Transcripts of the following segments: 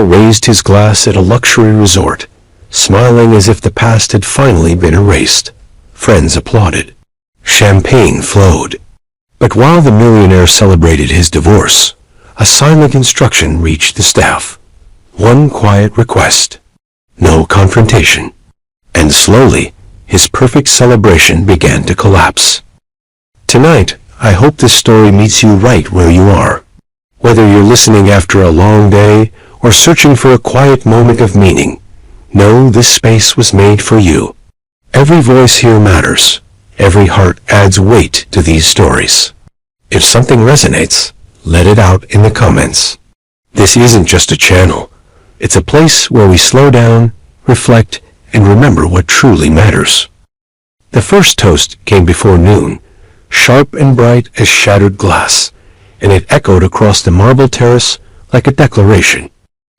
millionaire raised his glass at a luxury resort, smiling as if the past had finally been erased. Friends applauded. Champagne flowed. But while the millionaire celebrated his divorce, a silent instruction reached the staff. One quiet request. No confrontation. And slowly, his perfect celebration began to collapse. Tonight, I hope this story meets you right where you are. Whether you're listening after a long day or searching for a quiet moment of meaning, know this space was made for you. Every voice here matters. Every heart adds weight to these stories. If something resonates, let it out in the comments. This isn't just a channel. It's a place where we slow down, reflect, and remember what truly matters. The first toast came before noon, sharp and bright as shattered glass, and it echoed across the marble terrace like a declaration.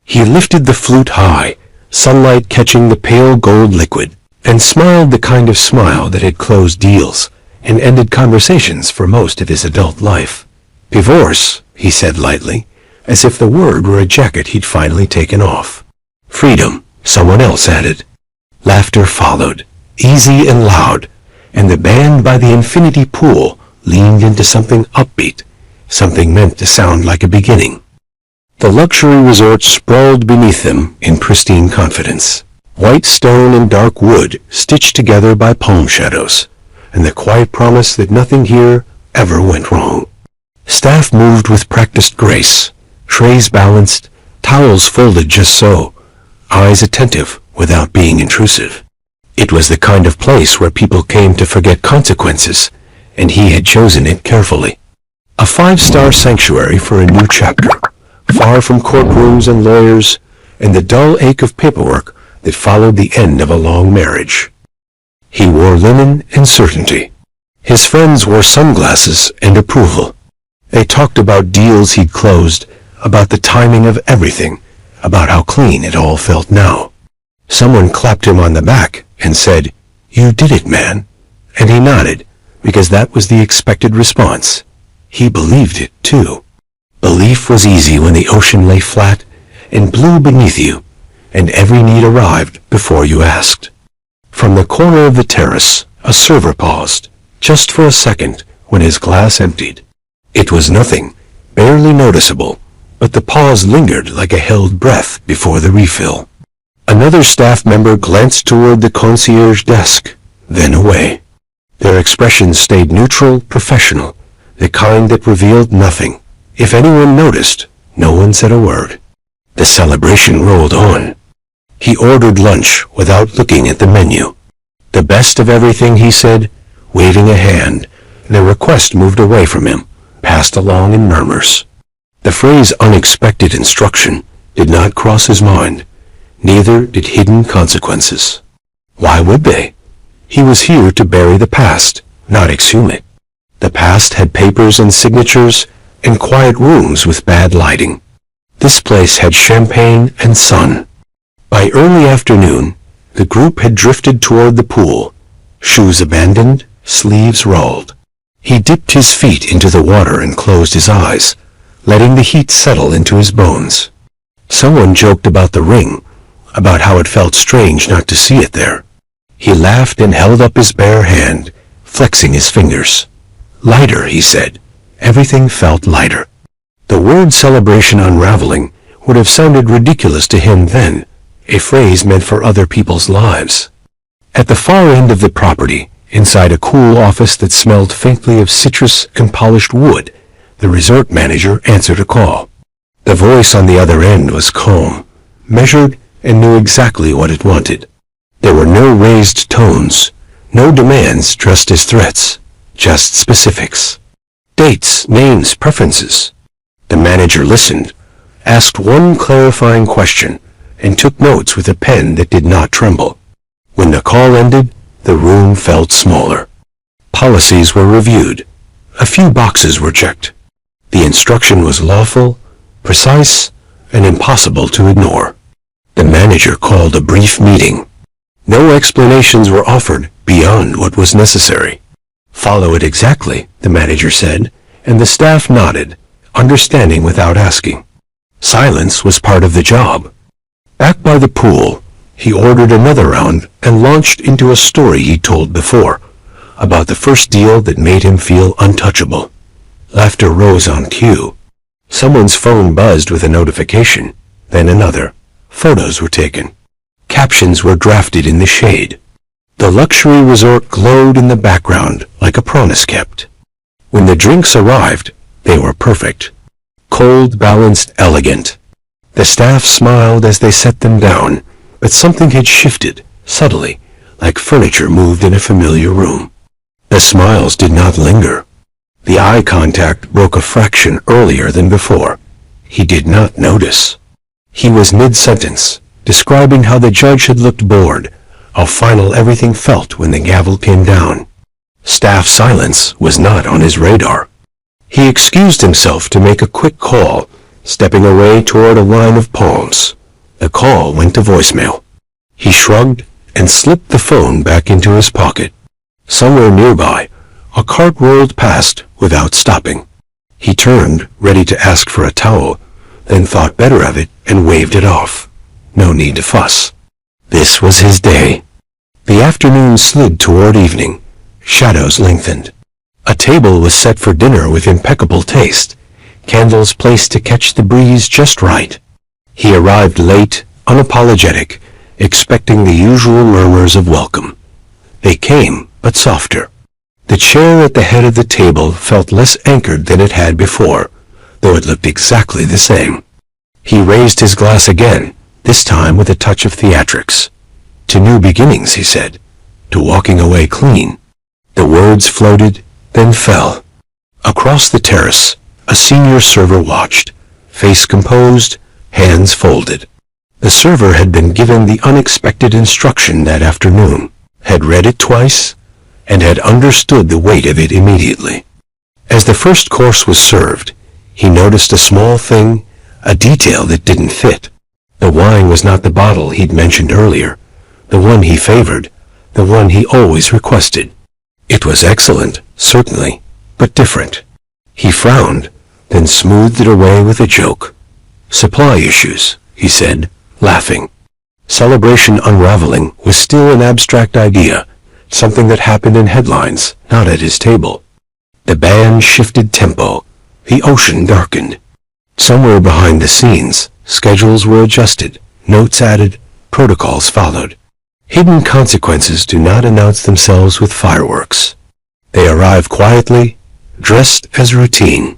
He lifted the flute high, sunlight catching the pale gold liquid, and smiled the kind of smile that had closed deals and ended conversations for most of his adult life. Divorce, he said lightly, as if the word were a jacket he'd finally taken off. Freedom, someone else added. Laughter followed, easy and loud, and the band by the infinity pool leaned into something upbeat, something meant to sound like a beginning. The luxury resort sprawled beneath them in pristine confidence. White stone and dark wood stitched together by palm shadows, and the quiet promise that nothing here ever went wrong. Staff moved with practiced grace, trays balanced, towels folded just so, eyes attentive without being intrusive. It was the kind of place where people came to forget consequences, and he had chosen it carefully. A 5-star sanctuary for a new chapter, far from courtrooms and lawyers, and the dull ache of paperwork that followed the end of a long marriage. He wore linen and certainty. His friends wore sunglasses and approval. They talked about deals he'd closed, about the timing of everything, about how clean it all felt now. Someone clapped him on the back and said, "You did it, man." And he nodded, because that was the expected response. He believed it, too. Belief was easy when the ocean lay flat and blue beneath you, and every need arrived before you asked. From the corner of the terrace, a server paused, just for a second, when his glass emptied. It was nothing, barely noticeable, but the pause lingered like a held breath before the refill. Another staff member glanced toward the concierge desk, then away. Their expressions stayed neutral, professional, the kind that revealed nothing. If anyone noticed, no one said a word. The celebration rolled on. He ordered lunch without looking at the menu. The best of everything, he said, waving a hand. The request moved away from him, passed along in murmurs. The phrase unexpected instruction did not cross his mind. Neither did hidden consequences. Why would they? He was here to bury the past, not exhume it. The past had papers and signatures and quiet rooms with bad lighting. This place had champagne and sun. By early afternoon, the group had drifted toward the pool, shoes abandoned, sleeves rolled. He dipped his feet into the water and closed his eyes, letting the heat settle into his bones. Someone joked about the ring, about how it felt strange not to see it there. He laughed and held up his bare hand, flexing his fingers. Lighter, he said. Everything felt lighter. The word celebration unraveling would have sounded ridiculous to him then, a phrase meant for other people's lives. At the far end of the property, inside a cool office that smelled faintly of citrus and polished wood, the resort manager answered a call. The voice on the other end was calm, measured, and knew exactly what it wanted. There were no raised tones, no demands dressed as threats, just specifics. Dates, names, preferences. The manager listened, asked one clarifying question, and took notes with a pen that did not tremble. When the call ended, the room felt smaller. Policies were reviewed. A few boxes were checked. The instruction was lawful, precise, and impossible to ignore. The manager called a brief meeting. No explanations were offered beyond what was necessary. Follow it exactly, the manager said, and the staff nodded, understanding without asking. Silence was part of the job. Back by the pool, he ordered another round and launched into a story he'd told before, about the first deal that made him feel untouchable. Laughter rose on cue. Someone's phone buzzed with a notification, then another. Photos were taken. Captions were drafted in the shade. The luxury resort glowed in the background like a promise kept. When the drinks arrived, they were perfect. Cold, balanced, elegant. The staff smiled as they set them down, but something had shifted, subtly, like furniture moved in a familiar room. The smiles did not linger. The eye contact broke a fraction earlier than before. He did not notice. He was mid-sentence, describing how the judge had looked bored, how final everything felt when the gavel came down. Staff silence was not on his radar. He excused himself to make a quick call, stepping away toward a line of palms. The call went to voicemail. He shrugged and slipped the phone back into his pocket. Somewhere nearby, a cart rolled past without stopping. He turned, ready to ask for a towel, then thought better of it and waved it off. No need to fuss. This was his day. The afternoon slid toward evening. Shadows lengthened. A table was set for dinner with impeccable taste, candles placed to catch the breeze just right. He arrived late, unapologetic, expecting the usual murmurs of welcome. They came, but softer. The chair at the head of the table felt less anchored than it had before, though it looked exactly the same. He raised his glass again, this time with a touch of theatrics. To new beginnings, he said, to walking away clean. The words floated, then fell. Across the terrace, a senior server watched, face composed, hands folded. The server had been given the unexpected instruction that afternoon, had read it twice, and had understood the weight of it immediately. As the first course was served, he noticed a small thing, a detail that didn't fit. The wine was not the bottle he'd mentioned earlier, the one he favored, the one he always requested. It was excellent, certainly, but different. He frowned, then smoothed it away with a joke. Supply issues, he said, laughing. Celebration unraveling was still an abstract idea, something that happened in headlines, not at his table. The band shifted tempo. The ocean darkened. Somewhere behind the scenes, schedules were adjusted, notes added, protocols followed. Hidden consequences do not announce themselves with fireworks. They arrive quietly, dressed as routine.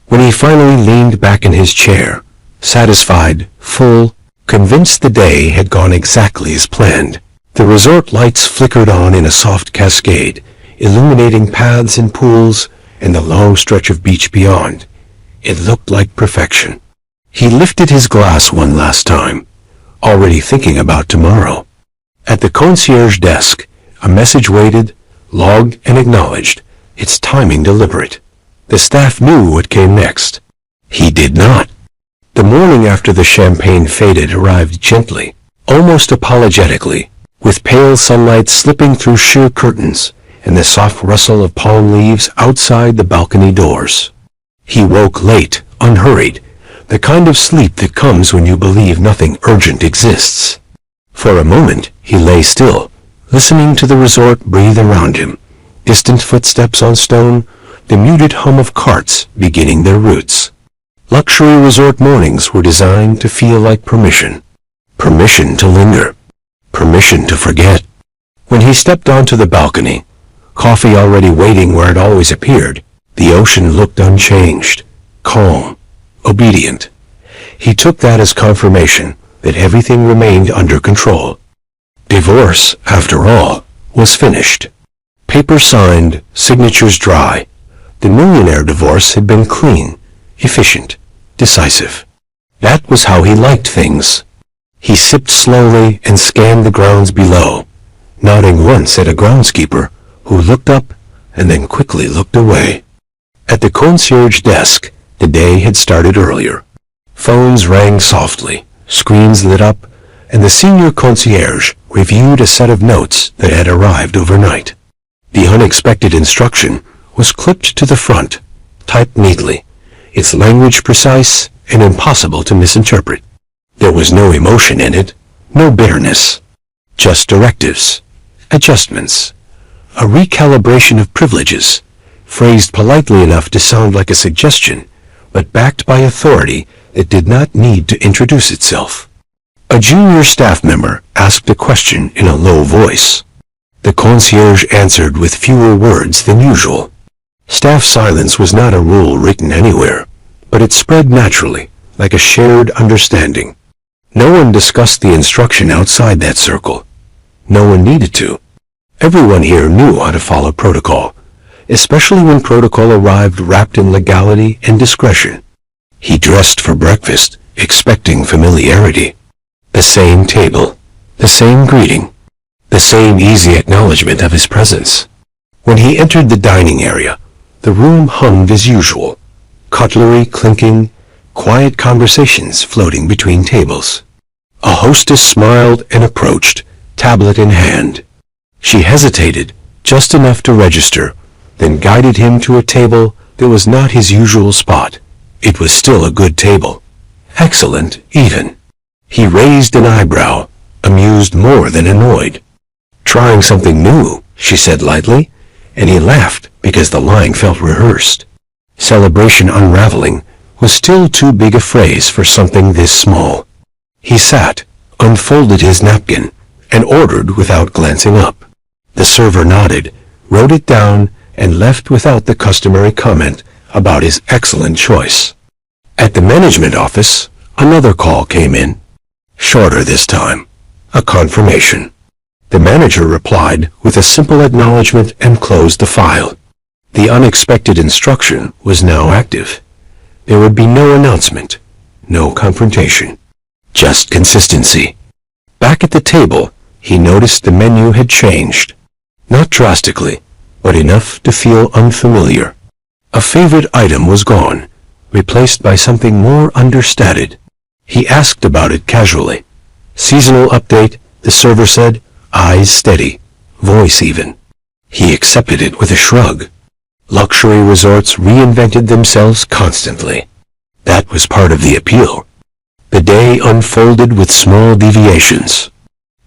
When he finally leaned back in his chair, satisfied, full, convinced the day had gone exactly as planned, the resort lights flickered on in a soft cascade, illuminating paths and pools and the long stretch of beach beyond. It looked like perfection. He lifted his glass one last time, already thinking about tomorrow. At the concierge desk, a message waited, logged and acknowledged, its timing deliberate. The staff knew what came next. He did not. The morning after the champagne faded arrived gently, almost apologetically, with pale sunlight slipping through sheer curtains and the soft rustle of palm leaves outside the balcony doors. He woke late, unhurried, the kind of sleep that comes when you believe nothing urgent exists. For a moment, he lay still, listening to the resort breathe around him, distant footsteps on stone, the muted hum of carts beginning their routes. Luxury resort mornings were designed to feel like permission. Permission to linger. Permission to forget. When he stepped onto the balcony, coffee already waiting where it always appeared, the ocean looked unchanged, calm, obedient. He took that as confirmation that everything remained under control. Divorce, after all, was finished. Paper signed, signatures dry. The millionaire divorce had been clean, efficient, decisive. That was how he liked things. He sipped slowly and scanned the grounds below, nodding once at a groundskeeper who looked up and then quickly looked away. At the concierge desk, the day had started earlier. Phones rang softly, screens lit up, and the senior concierge reviewed a set of notes that had arrived overnight. The unexpected instruction was clipped to the front, typed neatly, its language precise, and impossible to misinterpret. There was no emotion in it, no bitterness. Just directives, adjustments, a recalibration of privileges, phrased politely enough to sound like a suggestion, but backed by authority that did not need to introduce itself. A junior staff member asked a question in a low voice. The concierge answered with fewer words than usual. Staff silence was not a rule written anywhere, but it spread naturally, like a shared understanding. No one discussed the instruction outside that circle. No one needed to. Everyone here knew how to follow protocol, especially when protocol arrived wrapped in legality and discretion. He dressed for breakfast, expecting familiarity. The same table, the same greeting, the same easy acknowledgement of his presence. When he entered the dining area, the room hummed as usual, cutlery clinking, quiet conversations floating between tables. A hostess smiled and approached, tablet in hand. She hesitated, just enough to register, then guided him to a table that was not his usual spot. It was still a good table. Excellent, even. He raised an eyebrow, amused more than annoyed. "Trying something new," she said lightly, and he laughed because the line felt rehearsed. Celebration unraveling was still too big a phrase for something this small. He sat, unfolded his napkin, and ordered without glancing up. The server nodded, wrote it down, and left without the customary comment about his excellent choice. At the management office, another call came in. Shorter this time. A confirmation. The manager replied with a simple acknowledgement and closed the file. The unexpected instruction was now active. There would be no announcement, no confrontation, just consistency. Back at the table, he noticed the menu had changed. Not drastically, but enough to feel unfamiliar. A favorite item was gone, replaced by something more understated. He asked about it casually. "Seasonal update," the server said, eyes steady, voice even. He accepted it with a shrug. Luxury resorts reinvented themselves constantly. That was part of the appeal. The day unfolded with small deviations.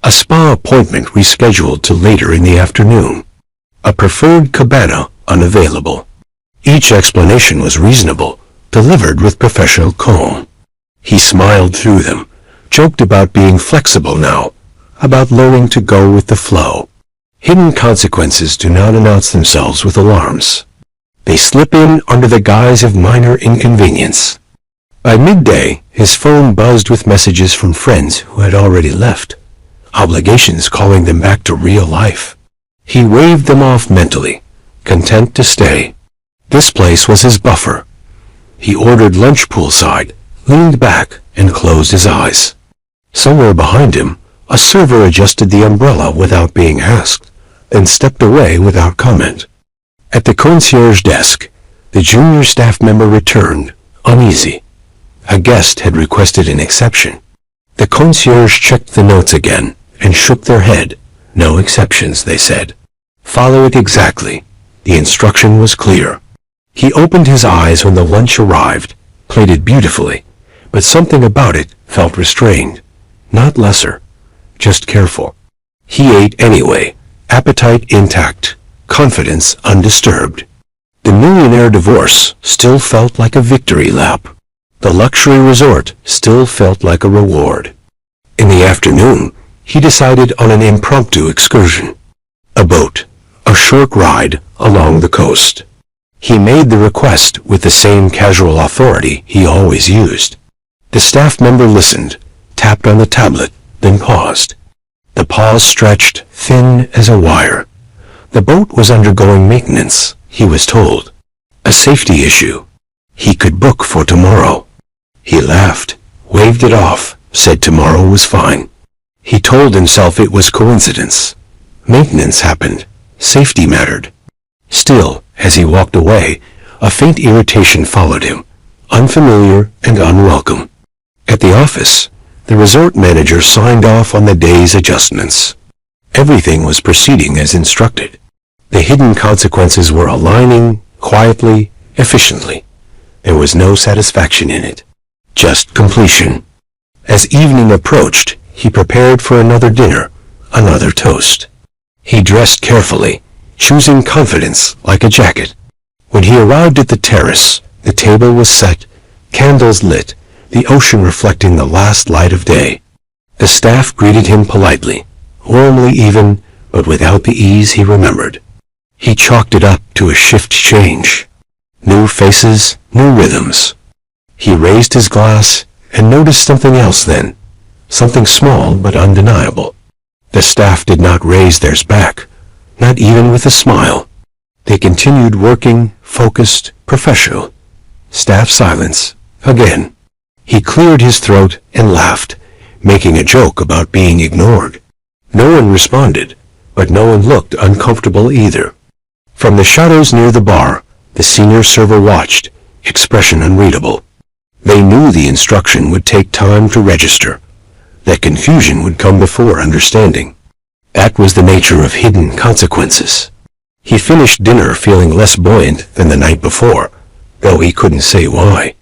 A spa appointment rescheduled to later in the afternoon. A preferred cabana unavailable. Each explanation was reasonable, delivered with professional calm. He smiled through them, joked about being flexible now, about learning to go with the flow. Hidden consequences do not announce themselves with alarms. They slip in under the guise of minor inconvenience. By midday, his phone buzzed with messages from friends who had already left, obligations calling them back to real life. He waved them off mentally, content to stay. This place was his buffer. He ordered lunch poolside, leaned back, and closed his eyes. Somewhere behind him, a server adjusted the umbrella without being asked, then stepped away without comment. At the concierge desk, the junior staff member returned, uneasy. A guest had requested an exception. The concierge checked the notes again and shook their head. No exceptions, they said. Follow it exactly. The instruction was clear. He opened his eyes when the lunch arrived, plated beautifully, but something about it felt restrained. Not lesser, just careful. He ate anyway, appetite intact, confidence undisturbed. The millionaire divorce still felt like a victory lap. The luxury resort still felt like a reward. In the afternoon, he decided on an impromptu excursion. A boat, a short ride along the coast. He made the request with the same casual authority he always used. The staff member listened, tapped on the tablet, then paused. The pause stretched, thin as a wire. The boat was undergoing maintenance, he was told. A safety issue. He could book for tomorrow. He laughed, waved it off, said tomorrow was fine. He told himself it was coincidence. Maintenance happened. Safety mattered. Still, as he walked away, a faint irritation followed him, unfamiliar and unwelcome. At the office, the resort manager signed off on the day's adjustments. Everything was proceeding as instructed. The hidden consequences were aligning, quietly, efficiently. There was no satisfaction in it. just completion. As evening approached, he prepared for another dinner, another toast. He dressed carefully, choosing confidence like a jacket. When he arrived at the terrace, the table was set, candles lit, the ocean reflecting the last light of day. The staff greeted him politely, warmly even, but without the ease he remembered. He chalked it up to a shift change. New faces, new rhythms. He raised his glass and noticed something else then, something small but undeniable. The staff did not raise theirs back, not even with a smile. They continued working, focused, professional. Staff silence, again. He cleared his throat and laughed, making a joke about being ignored. No one responded, but no one looked uncomfortable either. From the shadows near the bar, the senior server watched, expression unreadable. They knew the instruction would take time to register, that confusion would come before understanding. That was the nature of hidden consequences. He finished dinner feeling less buoyant than the night before, though he couldn't say why.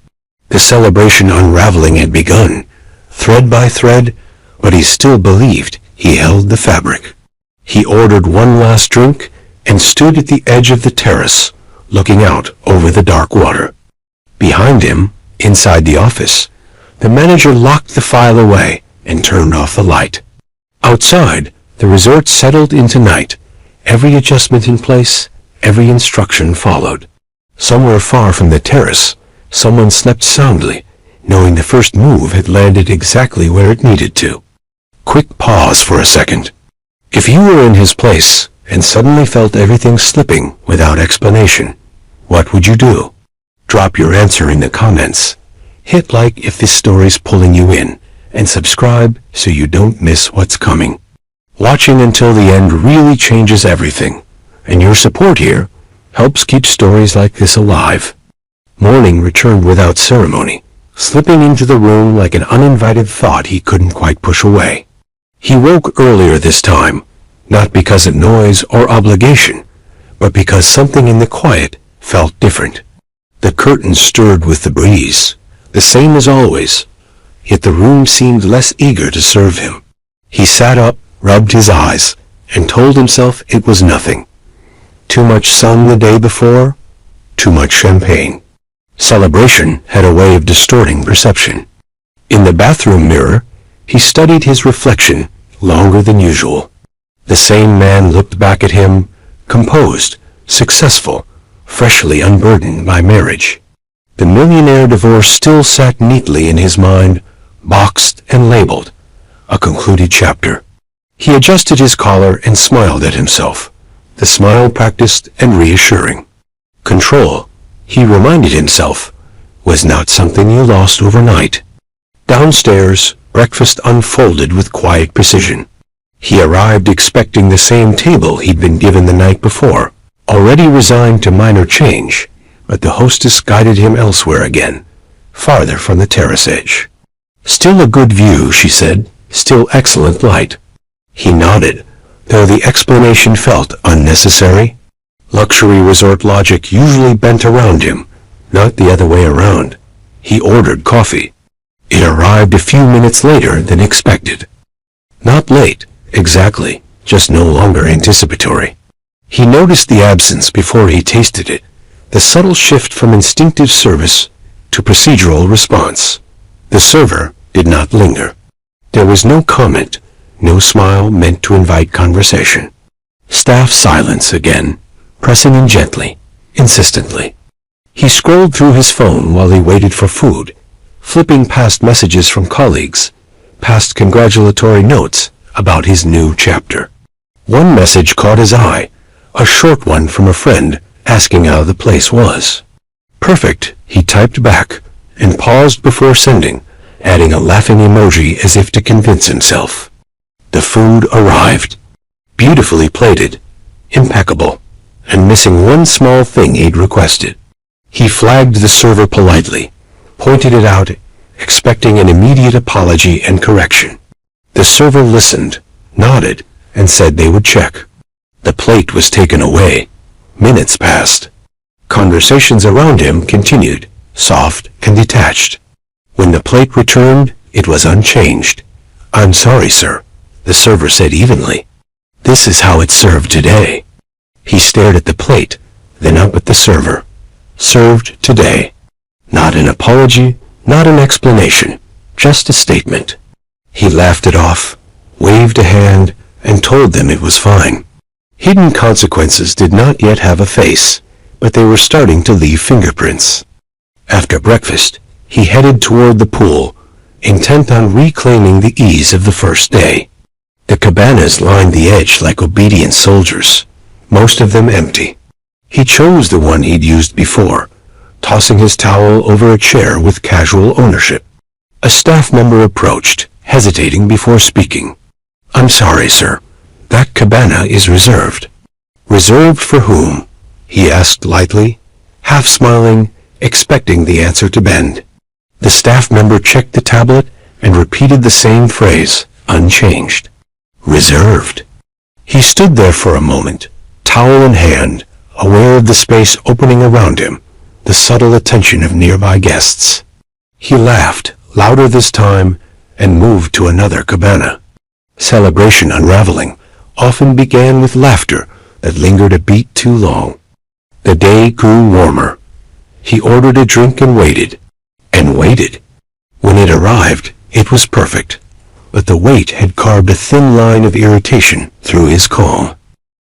The celebration unraveling had begun, thread by thread, but he still believed he held the fabric. He ordered one last drink and stood at the edge of the terrace, looking out over the dark water. Behind him, inside the office, the manager locked the file away and turned off the light. Outside, the resort settled into night, every adjustment in place, every instruction followed. Somewhere far from the terrace, someone slept soundly, knowing the first move had landed exactly where it needed to. Quick pause for a second. If you were in his place and suddenly felt everything slipping without explanation, what would you do? Drop your answer in the comments. Hit like if this story's pulling you in, and subscribe so you don't miss what's coming. Watching until the end really changes everything, and your support here helps keep stories like this alive. Morning returned without ceremony, slipping into the room like an uninvited thought he couldn't quite push away. He woke earlier this time, not because of noise or obligation, but because something in the quiet felt different. The curtains stirred with the breeze, the same as always, yet the room seemed less eager to serve him. He sat up, rubbed his eyes, and told himself it was nothing. Too much sun the day before, too much champagne. Celebration had a way of distorting perception. In the bathroom mirror, he studied his reflection longer than usual. The same man looked back at him, composed, successful, freshly unburdened by marriage. The millionaire divorce still sat neatly in his mind, boxed and labeled, a concluded chapter. He adjusted his collar and smiled at himself, the smile practiced and reassuring. Control, he reminded himself, was not something you lost overnight. Downstairs, breakfast unfolded with quiet precision. He arrived expecting the same table he'd been given the night before, already resigned to minor change, but the hostess guided him elsewhere again, farther from the terrace edge. Still a good view, she said, still excellent light. He nodded, though the explanation felt unnecessary. Luxury resort logic usually bent around him, not the other way around. He ordered coffee. It arrived a few minutes later than expected. Not late, exactly, just no longer anticipatory. He noticed the absence before he tasted it, the subtle shift from instinctive service to procedural response. The server did not linger. There was no comment, no smile meant to invite conversation. Staff silence again, pressing in gently, insistently. He scrolled through his phone while he waited for food, flipping past messages from colleagues, past congratulatory notes about his new chapter. One message caught his eye, a short one from a friend asking how the place was. Perfect, he typed back, and paused before sending, adding a laughing emoji as if to convince himself. The food arrived, beautifully plated, impeccable, and missing one small thing he'd requested. He flagged the server politely, pointed it out, expecting an immediate apology and correction. The server listened, nodded, and said they would check. The plate was taken away. Minutes passed. Conversations around him continued, soft and detached. When the plate returned, it was unchanged. "I'm sorry, sir," the server said evenly. "This is how it's served today." He stared at the plate, then up at the server. "Served today." Not an apology, not an explanation, just a statement. He laughed it off, waved a hand, and told them it was fine. Hidden consequences did not yet have a face, but they were starting to leave fingerprints. After breakfast, he headed toward the pool, intent on reclaiming the ease of the first day. The cabanas lined the edge like obedient soldiers, most of them empty. He chose the one he'd used before, tossing his towel over a chair with casual ownership. A staff member approached, hesitating before speaking. "I'm sorry, sir. That cabana is reserved." "Reserved for whom?" he asked lightly, half smiling, expecting the answer to bend. The staff member checked the tablet and repeated the same phrase, unchanged. "Reserved." He stood there for a moment, towel in hand, aware of the space opening around him, the subtle attention of nearby guests. He laughed, louder this time, and moved to another cabana. Celebration unraveling often began with laughter that lingered a beat too long. The day grew warmer. He ordered a drink and waited. And waited. When it arrived, it was perfect, but the wait had carved a thin line of irritation through his calm.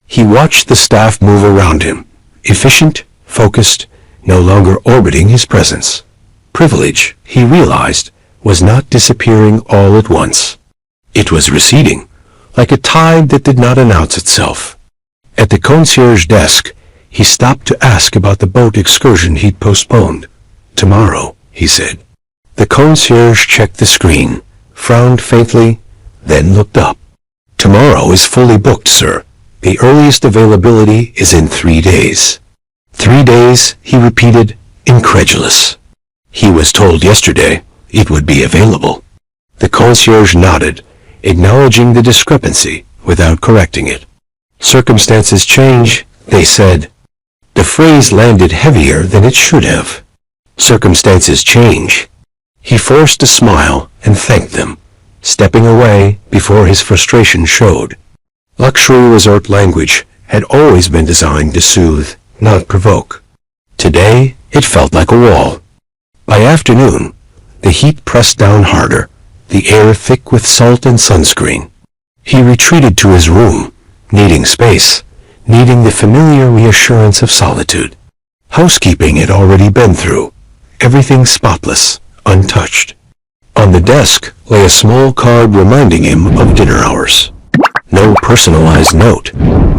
He watched the staff move around him, efficient, focused, no longer orbiting his presence. Privilege, he realized, was not disappearing all at once. It was receding, like a tide that did not announce itself. At the concierge desk, he stopped to ask about the boat excursion he'd postponed. "Tomorrow," he said. The concierge checked the screen, frowned faintly, then looked up. "Tomorrow is fully booked, sir. The earliest availability is in 3 days." 3 days, he repeated, incredulous. He was told yesterday it would be available. The concierge nodded, acknowledging the discrepancy without correcting it. "Circumstances change," they said. The phrase landed heavier than it should have. Circumstances change. He forced a smile and thanked them, stepping away before his frustration showed. Luxury resort language had always been designed to soothe, not provoke. Today, it felt like a wall. By afternoon, the heat pressed down harder, the air thick with salt and sunscreen. He retreated to his room, needing space, needing the familiar reassurance of solitude. Housekeeping had already been through, everything spotless, untouched. On the desk lay a small card reminding him of dinner hours. No personalized note,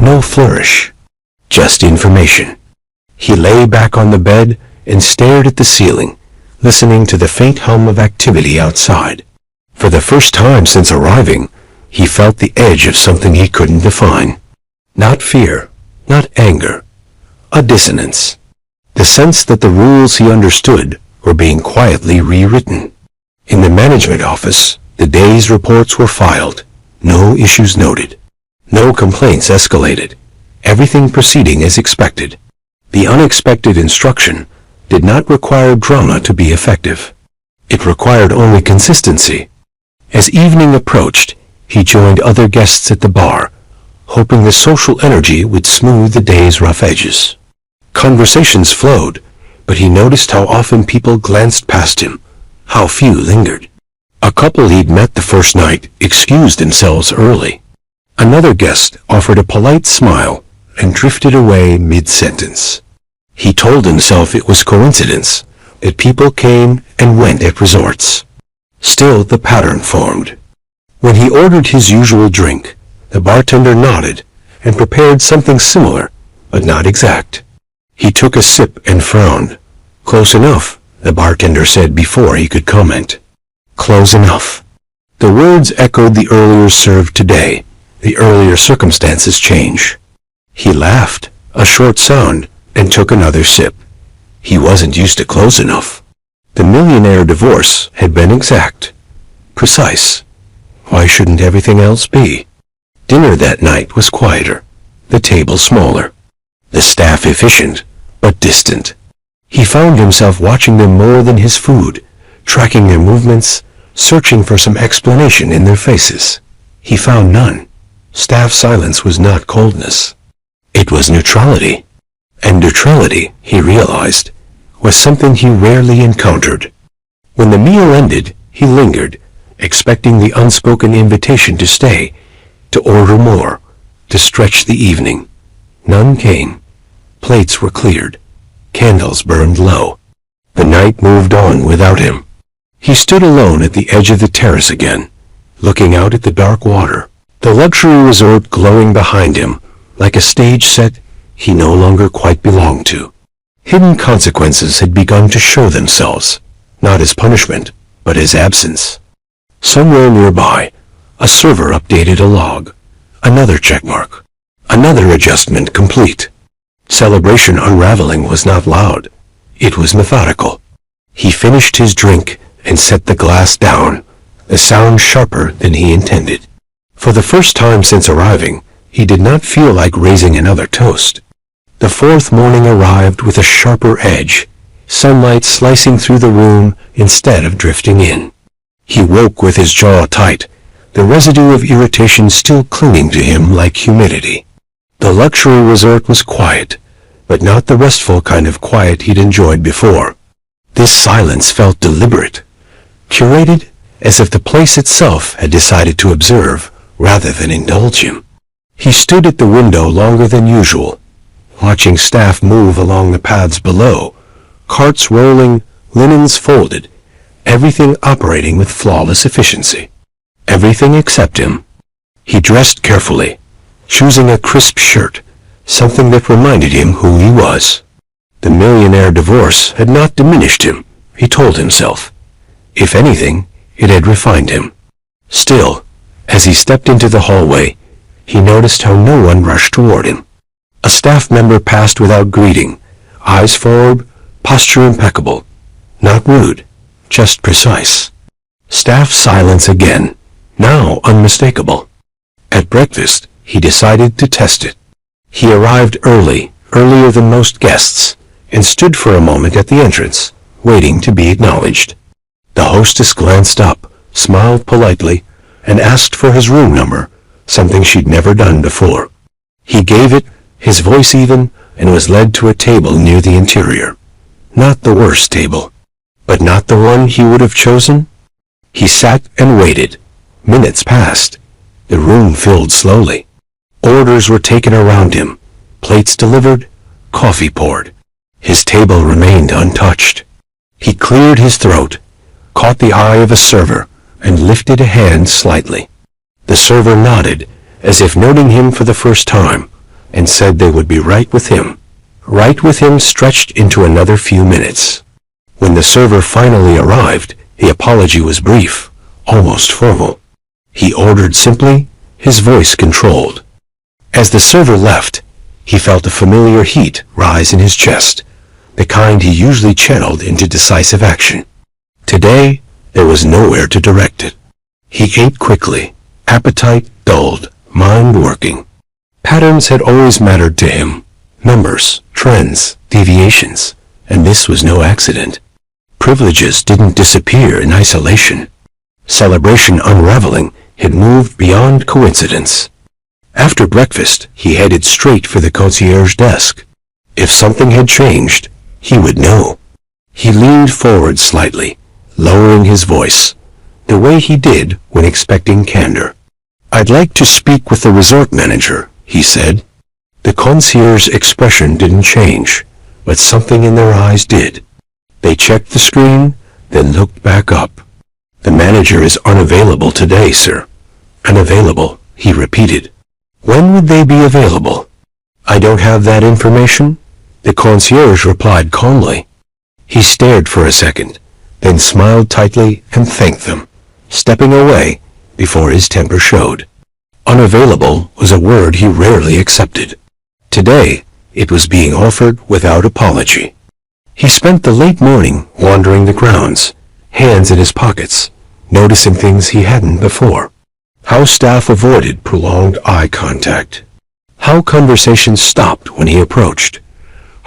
no flourish, just information. He lay back on the bed and stared at the ceiling, listening to the faint hum of activity outside. For the first time since arriving, he felt the edge of something he couldn't define. Not fear, not anger, a dissonance. The sense that the rules he understood were being quietly rewritten. In the management office, the day's reports were filed, no issues noted, no complaints escalated, everything proceeding as expected. The unexpected instruction did not require drama to be effective. It required only consistency. As evening approached, he joined other guests at the bar, hoping the social energy would smooth the day's rough edges. Conversations flowed, but he noticed how often people glanced past him, how few lingered. A couple he'd met the first night excused themselves early. Another guest offered a polite smile and drifted away mid-sentence. He told himself it was coincidence, that people came and went at resorts. Still, the pattern formed. When he ordered his usual drink, the bartender nodded and prepared something similar, but not exact. He took a sip and frowned. "Close enough," the bartender said before he could comment. Close enough. The words echoed the earlier served today, the earlier circumstances change. He laughed, a short sound, and took another sip. He wasn't used to close enough. The millionaire divorce had been exact, precise. Why shouldn't everything else be? Dinner that night was quieter, the table smaller, the staff efficient, but distant. He found himself watching them more than his food, tracking their movements, searching for some explanation in their faces. He found none. Staff silence was not coldness. It was neutrality. And neutrality, he realized, was something he rarely encountered. When the meal ended, he lingered, expecting the unspoken invitation to stay, to order more, to stretch the evening. None came. Plates were cleared. Candles burned low. The night moved on without him. He stood alone at the edge of the terrace again, looking out at the dark water, the luxury resort glowing behind him, like a stage set he no longer quite belonged to. Hidden consequences had begun to show themselves, not as punishment, but as absence. Somewhere nearby, a server updated a log. Another checkmark. Another adjustment complete. Celebration unraveling was not loud. It was methodical. He finished his drink and set the glass down, the sound sharper than he intended. For the first time since arriving, he did not feel like raising another toast. The fourth morning arrived with a sharper edge, sunlight slicing through the room instead of drifting in. He woke with his jaw tight, the residue of irritation still clinging to him like humidity. The luxury resort was quiet, but not the restful kind of quiet he'd enjoyed before. This silence felt deliberate, curated, as if the place itself had decided to observe rather than indulge him. He stood at the window longer than usual, watching staff move along the paths below, carts rolling, linens folded, everything operating with flawless efficiency. Everything except him. He dressed carefully, choosing a crisp shirt, something that reminded him who he was. The millionaire divorce had not diminished him, he told himself. If anything, it had refined him. Still, as he stepped into the hallway, he noticed how no one rushed toward him. A staff member passed without greeting, eyes forward, posture impeccable. Not rude, just precise. Staff silence again, now unmistakable. At breakfast, he decided to test it. He arrived early, earlier than most guests, and stood for a moment at the entrance, waiting to be acknowledged. The hostess glanced up, smiled politely, and asked for his room number, something she'd never done before. He gave it, his voice even, and was led to a table near the interior. Not the worst table, but not the one he would have chosen. He sat and waited. Minutes passed. The room filled slowly. Orders were taken around him, plates delivered, coffee poured. His table remained untouched. He cleared his throat, caught the eye of a server, and lifted a hand slightly. The server nodded, as if noting him for the first time, and said they would be right with him. Right with him stretched into another few minutes. When the server finally arrived, the apology was brief, almost formal. He ordered simply, his voice controlled. As the server left, he felt a familiar heat rise in his chest, the kind he usually channeled into decisive action. Today, there was nowhere to direct it. He ate quickly, appetite dulled, mind working. Patterns had always mattered to him. Numbers, trends, deviations, and this was no accident. Privileges didn't disappear in isolation. Celebration unraveling had moved beyond coincidence. After breakfast, he headed straight for the concierge desk. If something had changed, he would know. He leaned forward slightly, lowering his voice, the way he did when expecting candor. "I'd like to speak with the resort manager," he said. The concierge's expression didn't change, but something in their eyes did. They checked the screen, then looked back up. "The manager is unavailable today, sir." "Unavailable," he repeated. "When would they be available?" "I don't have that information," the concierge replied calmly. He stared for a second, then smiled tightly and thanked them, stepping away before his temper showed. Unavailable was a word he rarely accepted. Today, it was being offered without apology. He spent the late morning wandering the grounds, hands in his pockets, noticing things he hadn't before. How staff avoided prolonged eye contact. How conversations stopped when he approached.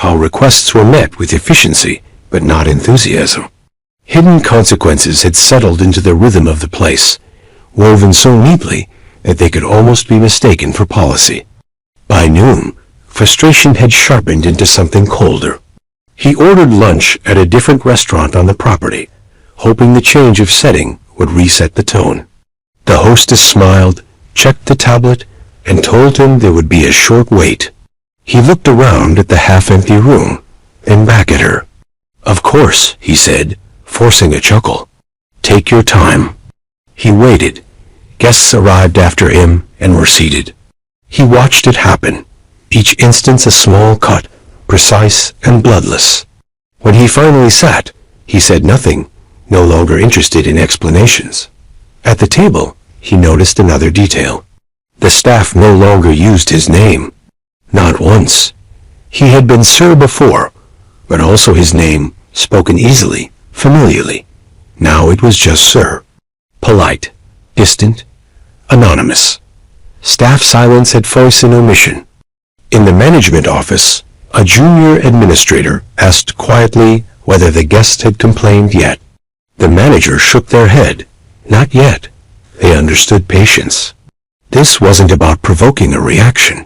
How requests were met with efficiency, but not enthusiasm. Hidden consequences had settled into the rhythm of the place, woven so neatly that they could almost be mistaken for policy. By noon, frustration had sharpened into something colder. He ordered lunch at a different restaurant on the property, hoping the change of setting would reset the tone. The hostess smiled, checked the tablet, and told him there would be a short wait. He looked around at the half-empty room, then back at her. "Of course," he said, forcing a chuckle. "Take your time." He waited. Guests arrived after him and were seated. He watched it happen, each instance a small cut, precise and bloodless. When he finally sat, he said nothing, no longer interested in explanations. At the table, he noticed another detail. The staff no longer used his name. Not once. He had been Sir before, but also his name, spoken easily, familiarly. Now it was just Sir. Polite, distant, anonymous. Staff silence had voice and omission. In the management office, a junior administrator asked quietly whether the guest had complained yet. The manager shook their head. Not yet. They understood patience. This wasn't about provoking a reaction.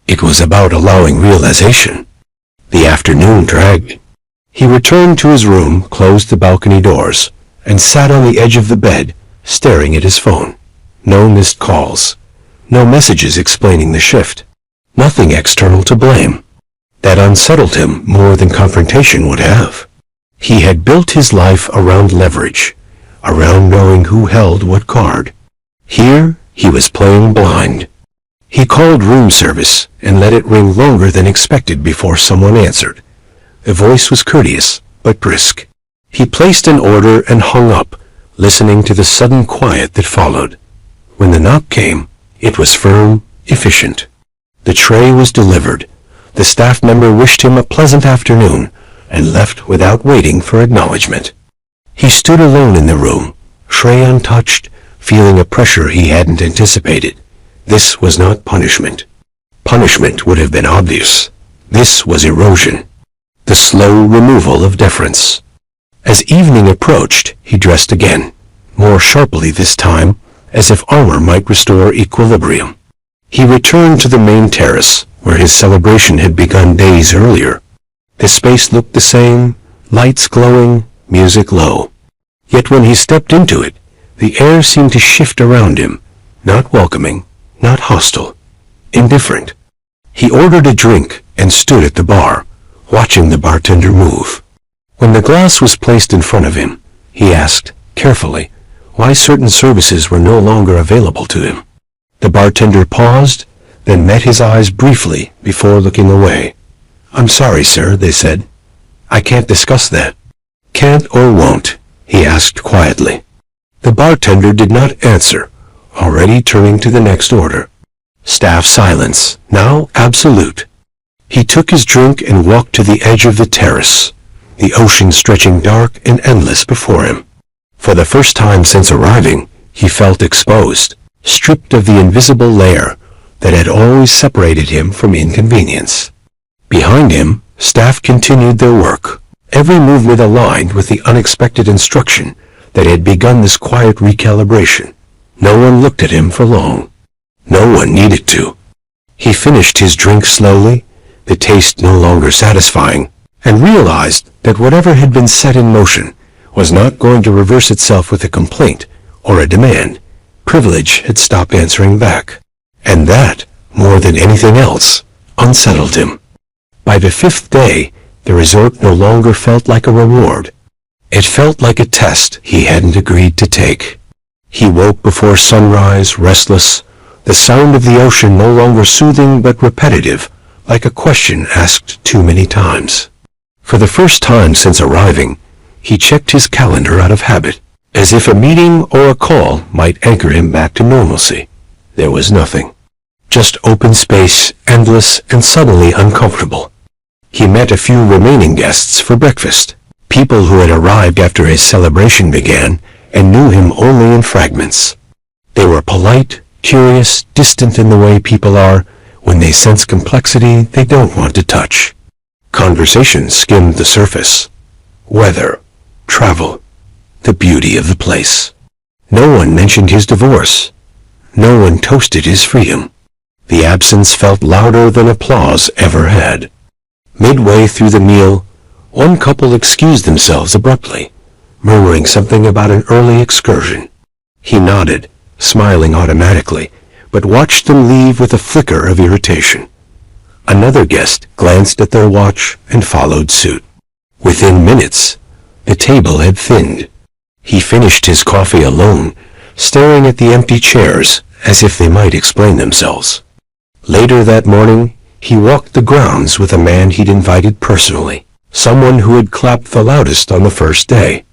It was about allowing realization. The afternoon dragged. He returned to his room, closed the balcony doors, and sat on the edge of the bed, staring at his phone. No missed calls. No messages explaining the shift. Nothing external to blame. That unsettled him more than confrontation would have. He had built his life around leverage, around knowing who held what card. Here, he was playing blind. He called room service and let it ring longer than expected before someone answered. The voice was courteous, but brisk. He placed an order and hung up, listening to the sudden quiet that followed. When the knock came, it was firm, efficient. The tray was delivered. The staff member wished him a pleasant afternoon and left without waiting for acknowledgement. He stood alone in the room, tray untouched, feeling a pressure he hadn't anticipated. This was not punishment. Punishment would have been obvious. This was erosion. The slow removal of deference. As evening approached, he dressed again, more sharply this time, as if armor might restore equilibrium. He returned to the main terrace, where his celebration had begun days earlier. The space looked the same, lights glowing, music low. Yet when he stepped into it, the air seemed to shift around him, not welcoming, not hostile, indifferent. He ordered a drink and stood at the bar, watching the bartender move. When the glass was placed in front of him, he asked, carefully, why certain services were no longer available to him. The bartender paused, then met his eyes briefly before looking away. "I'm sorry, sir," they said. "I can't discuss that." "Can't or won't?" he asked quietly. The bartender did not answer, already turning to the next order. Staff silence, now absolute. He took his drink and walked to the edge of the terrace, the ocean stretching dark and endless before him. For the first time since arriving, he felt exposed, stripped of the invisible layer that had always separated him from inconvenience. Behind him, staff continued their work, every movement aligned with the unexpected instruction that had begun this quiet recalibration. No one looked at him for long. No one needed to. He finished his drink slowly, the taste no longer satisfying, and realized that whatever had been set in motion was not going to reverse itself with a complaint or a demand. Privilege had stopped answering back. And that, more than anything else, unsettled him. By the fifth day, the resort no longer felt like a reward. It felt like a test he hadn't agreed to take. He woke before sunrise, restless, the sound of the ocean no longer soothing but repetitive, like a question asked too many times. For the first time since arriving, he checked his calendar out of habit, as if a meeting or a call might anchor him back to normalcy. There was nothing. Just open space, endless and suddenly uncomfortable. He met a few remaining guests for breakfast, people who had arrived after his celebration began and knew him only in fragments. They were polite, curious, distant in the way people are when they sense complexity they don't want to touch. Conversation skimmed the surface. Weather, travel, the beauty of the place. No one mentioned his divorce. No one toasted his freedom. The absence felt louder than applause ever had. Midway through the meal, one couple excused themselves abruptly, murmuring something about an early excursion. He nodded, smiling automatically, but watched them leave with a flicker of irritation. Another guest glanced at their watch and followed suit. Within minutes, the table had thinned. He finished his coffee alone, staring at the empty chairs as if they might explain themselves. Later that morning, he walked the grounds with a man he'd invited personally, someone who had clapped the loudest on the first day.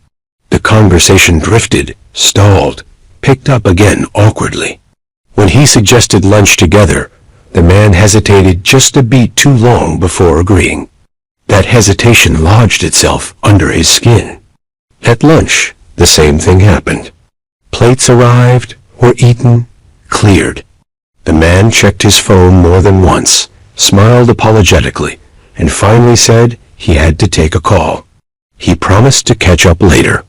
The conversation drifted, stalled, picked up again awkwardly. When he suggested lunch together, the man hesitated just a beat too long before agreeing. That hesitation lodged itself under his skin. At lunch, the same thing happened. Plates arrived, were eaten, cleared. The man checked his phone more than once, smiled apologetically, and finally said he had to take a call. He promised to catch up later.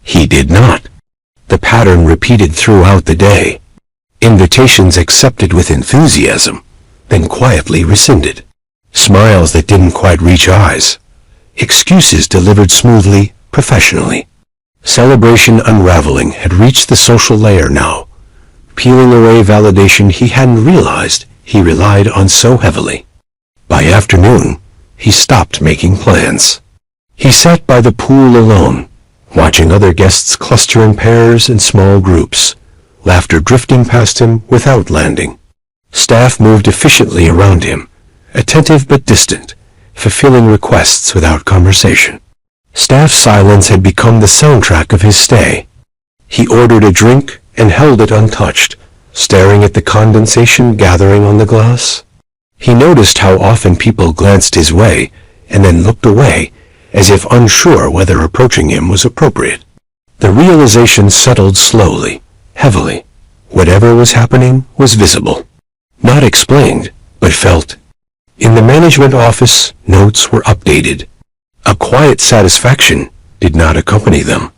He did not. The pattern repeated throughout the day. Invitations accepted with enthusiasm, then quietly rescinded. Smiles that didn't quite reach eyes. Excuses delivered smoothly, professionally. Celebration unraveling had reached the social layer now, peeling away validation he hadn't realized he relied on so heavily. By afternoon, he stopped making plans. He sat by the pool alone, watching other guests cluster in pairs and small groups, laughter drifting past him without landing. Staff moved efficiently around him, attentive but distant, fulfilling requests without conversation. Staff's silence had become the soundtrack of his stay. He ordered a drink and held it untouched, staring at the condensation gathering on the glass. He noticed how often people glanced his way and then looked away, as if unsure whether approaching him was appropriate. The realization settled slowly, heavily. Whatever was happening was visible. Not explained, but felt. In the management office, notes were updated. A quiet satisfaction did not accompany them.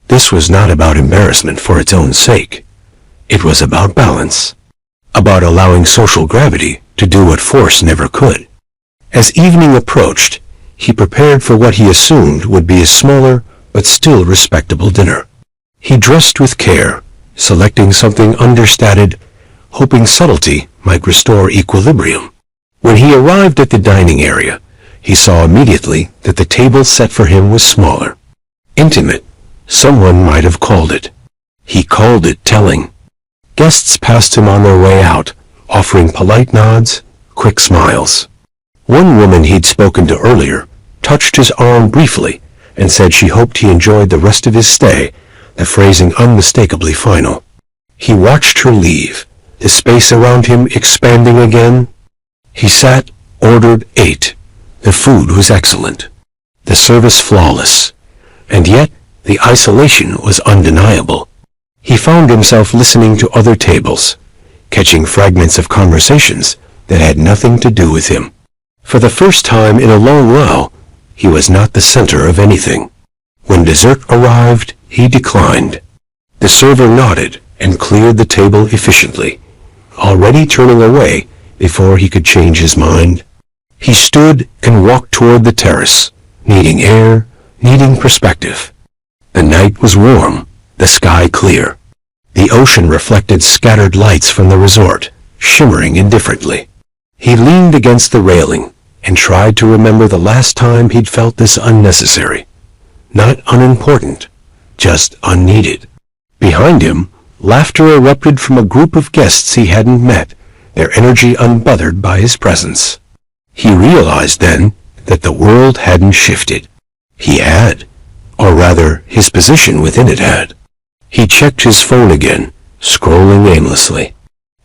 This was not about embarrassment for its own sake. It was about balance. About allowing social gravity to do what force never could. As evening approached, he prepared for what he assumed would be a smaller but still respectable dinner. He dressed with care, selecting something understated, hoping subtlety might restore equilibrium. When he arrived at the dining area, he saw immediately that the table set for him was smaller. Intimate, someone might have called it. He called it telling. Guests passed him on their way out, offering polite nods, quick smiles. One woman he'd spoken to earlier touched his arm briefly and said she hoped he enjoyed the rest of his stay, the phrasing unmistakably final. He watched her leave, the space around him expanding again. He sat, ordered, ate. The food was excellent, the service flawless, and yet the isolation was undeniable. He found himself listening to other tables, catching fragments of conversations that had nothing to do with him. For the first time in a long while, he was not the center of anything. When dessert arrived, he declined. The server nodded and cleared the table efficiently, already turning away before he could change his mind. He stood and walked toward the terrace, needing air, needing perspective. The night was warm, the sky clear. The ocean reflected scattered lights from the resort, shimmering indifferently. He leaned against the railing and tried to remember the last time he'd felt this unnecessary. Not unimportant, just unneeded. Behind him, laughter erupted from a group of guests he hadn't met, their energy unbothered by his presence. He realized then that the world hadn't shifted. He had, or rather, his position within it had. He checked his phone again, scrolling aimlessly.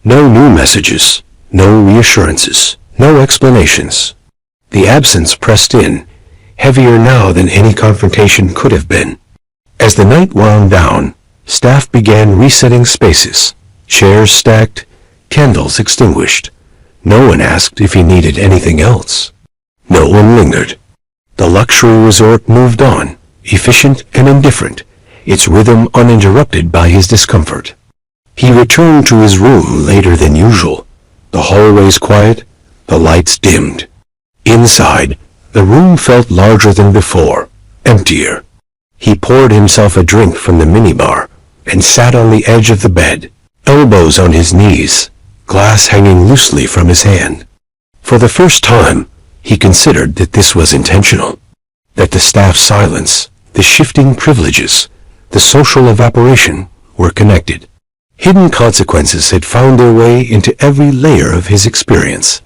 No new messages, no reassurances, no explanations. The absence pressed in, heavier now than any confrontation could have been. As the night wound down, staff began resetting spaces, chairs stacked, candles extinguished. No one asked if he needed anything else. No one lingered. The luxury resort moved on, efficient and indifferent, its rhythm uninterrupted by his discomfort. He returned to his room later than usual. The hallways quiet, the lights dimmed. Inside, the room felt larger than before, emptier. He poured himself a drink from the minibar and sat on the edge of the bed, elbows on his knees, glass hanging loosely from his hand. For the first time, he considered that this was intentional, that the staff's silence, the shifting privileges, the social evaporation were connected. Hidden consequences had found their way into every layer of his experience,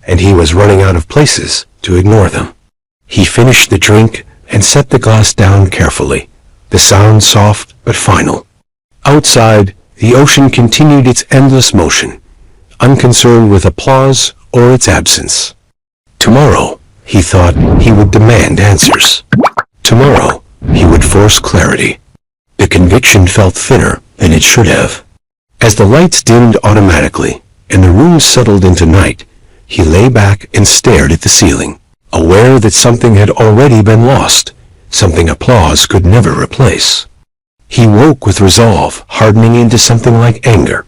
and he was running out of places to ignore them. He finished the drink and set the glass down carefully, the sound soft but final. Outside, the ocean continued its endless motion, unconcerned with applause or its absence. Tomorrow, he thought, he would demand answers. Tomorrow, he would force clarity. The conviction felt thinner than it should have. As the lights dimmed automatically and the room settled into night, he lay back and stared at the ceiling, aware that something had already been lost, something applause could never replace. He woke with resolve hardening into something like anger,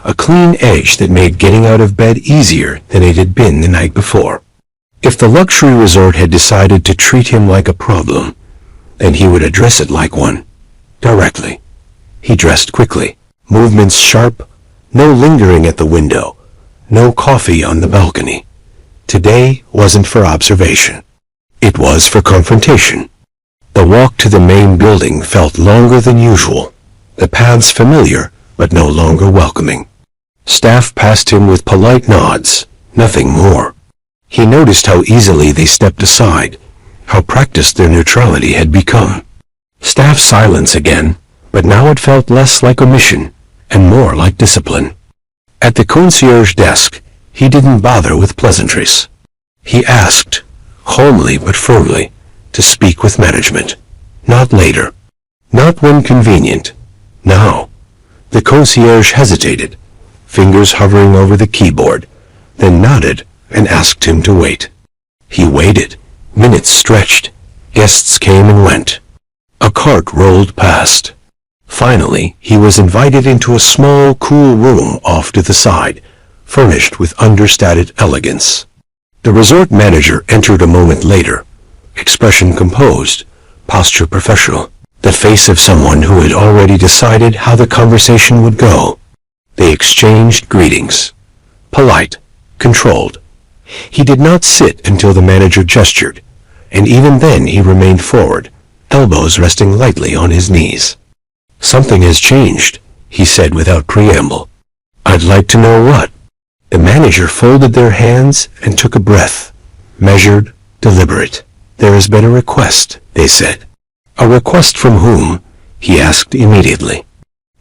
a clean edge that made getting out of bed easier than it had been the night before. If the luxury resort had decided to treat him like a problem, then he would address it like one, directly. He dressed quickly, movements sharp, no lingering at the window, no coffee on the balcony. Today wasn't for observation. It was for confrontation. The walk to the main building felt longer than usual, the paths familiar but no longer welcoming. Staff passed him with polite nods, nothing more. He noticed how easily they stepped aside, how practiced their neutrality had become. Staff silence again, but now it felt less like omission and more like discipline. At the concierge desk, he didn't bother with pleasantries. He asked, calmly but firmly, to speak with management. Not later. Not when convenient. Now. The concierge hesitated, fingers hovering over the keyboard, then nodded and asked him to wait. He waited. Minutes stretched. Guests came and went. A cart rolled past. Finally, he was invited into a small, cool room off to the side, furnished with understated elegance. The resort manager entered a moment later, expression composed, posture professional, the face of someone who had already decided how the conversation would go. They exchanged greetings. Polite, controlled. He did not sit until the manager gestured, and even then he remained forward, elbows resting lightly on his knees. "Something has changed," he said without preamble. "I'd like to know what." The manager folded their hands and took a breath, measured, deliberate. "There has been a request," they said. "A request from whom?" he asked immediately.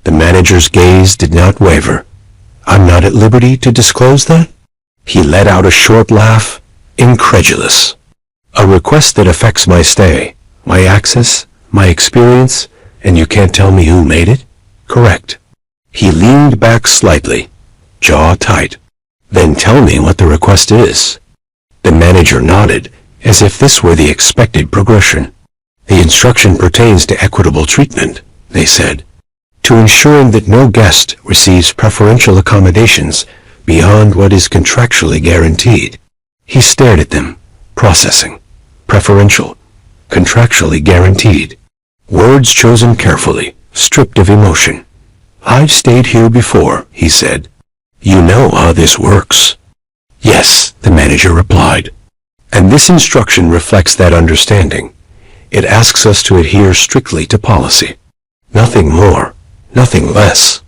The manager's gaze did not waver. "I'm not at liberty to disclose that?" He let out a short laugh, incredulous. "A request that affects my stay, my access, my experience, and you can't tell me who made it?" "Correct." He leaned back slightly, jaw tight. "Then tell me what the request is." The manager nodded, as if this were the expected progression. "The instruction pertains to equitable treatment," they said, "to ensuring that no guest receives preferential accommodations beyond what is contractually guaranteed." He stared at them, processing. Preferential, contractually guaranteed. Words chosen carefully, stripped of emotion. "I've stayed here before," he said. "You know how this works." "Yes," the manager replied. "And this instruction reflects that understanding. It asks us to adhere strictly to policy. Nothing more, nothing less."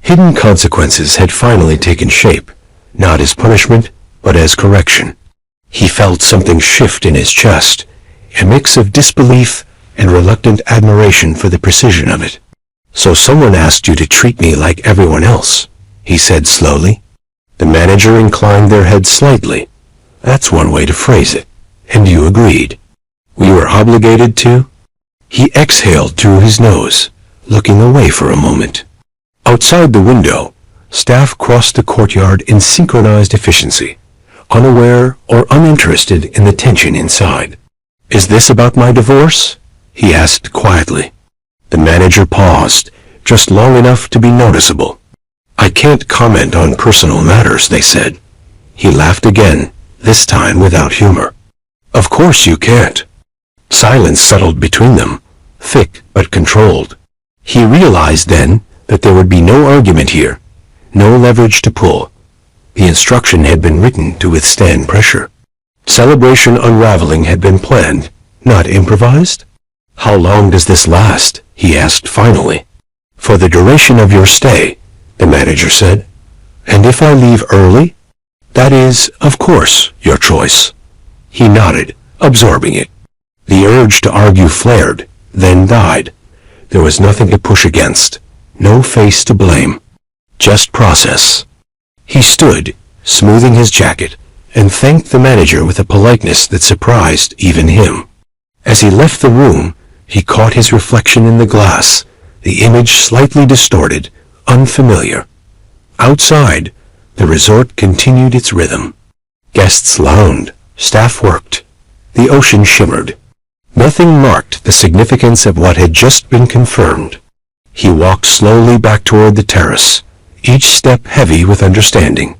Hidden consequences had finally taken shape, not as punishment, but as correction. He felt something shift in his chest, a mix of disbelief and reluctant admiration for the precision of it. "So someone asked you to treat me like everyone else," he said slowly. The manager inclined their head slightly. "That's one way to phrase it. And you agreed." "We were obligated to?" He exhaled through his nose, looking away for a moment. Outside the window, staff crossed the courtyard in synchronized efficiency, unaware or uninterested in the tension inside. "Is this about my divorce?" he asked quietly. The manager paused, just long enough to be noticeable. "I can't comment on personal matters," they said. He laughed again, this time without humor. "Of course you can't." Silence settled between them, thick but controlled. He realized then that there would be no argument here, no leverage to pull. The instruction had been written to withstand pressure. Celebration unraveling had been planned, not improvised. "How long does this last?" he asked finally. "For the duration of your stay," the manager said. "And if I leave early?" "That is, of course, your choice." He nodded, absorbing it. The urge to argue flared, then died. There was nothing to push against, no face to blame. Just process. He stood, smoothing his jacket, and thanked the manager with a politeness that surprised even him. As he left the room, he caught his reflection in the glass, the image slightly distorted, unfamiliar. Outside, the resort continued its rhythm. Guests lounged, staff worked. The ocean shimmered. Nothing marked the significance of what had just been confirmed. He walked slowly back toward the terrace, each step heavy with understanding.